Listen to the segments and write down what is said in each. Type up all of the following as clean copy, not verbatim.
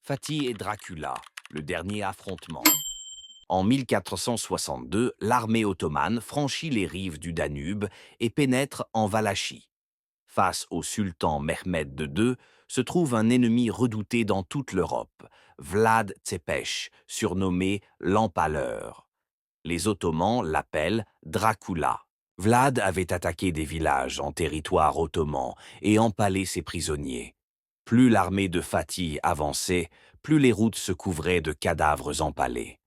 Fatih et Dracula, le dernier affrontement. En 1462, l'armée ottomane franchit les rives du Danube et pénètre en Valachie. Face au sultan Mehmed II se trouve un ennemi redouté dans toute l'Europe, Vlad Tepes, surnommé l'Empaleur. Les Ottomans l'appellent Dracula. Vlad avait attaqué des villages en territoire ottoman et empalé ses prisonniers. Plus l'armée de Fatih avançait, plus les routes se couvraient de cadavres empalés.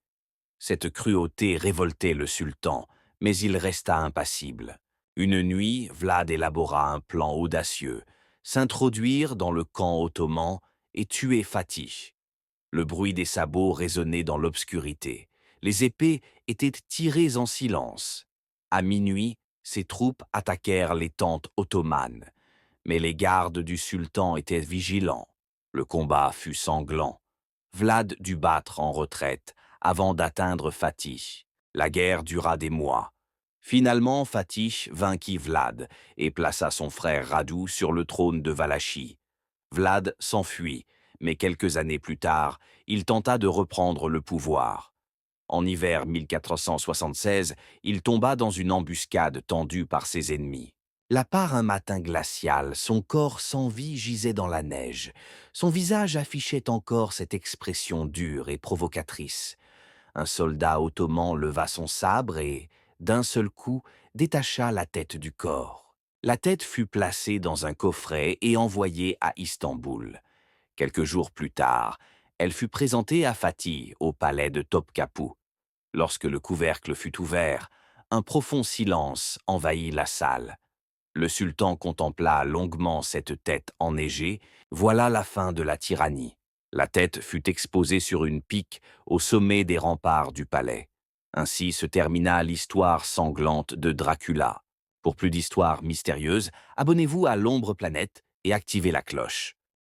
Cette cruauté révoltait le sultan, mais il resta impassible. Une nuit, Vlad élabora un plan audacieux, s'introduire dans le camp ottoman et tuer Fatih. Le bruit des sabots résonnait dans l'obscurité. Les épées étaient tirées en silence. À minuit, ses troupes attaquèrent les tentes ottomanes. Mais les gardes du sultan étaient vigilants. Le combat fut sanglant. Vlad dut battre en retraite avant d'atteindre Fatih. La guerre dura des mois. Finalement, Fatih vainquit Vlad et plaça son frère Radu sur le trône de Valachie. Vlad s'enfuit, mais quelques années plus tard, il tenta de reprendre le pouvoir. En hiver 1476, il tomba dans une embuscade tendue par ses ennemis. Là part un matin glacial, son corps sans vie gisait dans la neige. Son visage affichait encore cette expression dure et provocatrice. Un soldat ottoman leva son sabre et, d'un seul coup, détacha la tête du corps. La tête fut placée dans un coffret et envoyée à Istanbul. Quelques jours plus tard, elle fut présentée à Fatih au palais de Topkapı. Lorsque le couvercle fut ouvert, un profond silence envahit la salle. Le sultan contempla longuement cette tête enneigée. Voilà la fin de la tyrannie. La tête fut exposée sur une pique au sommet des remparts du palais. Ainsi se termina l'histoire sanglante de Dracula. Pour plus d'histoires mystérieuses, abonnez-vous à l'Ombre Planète et activez la cloche.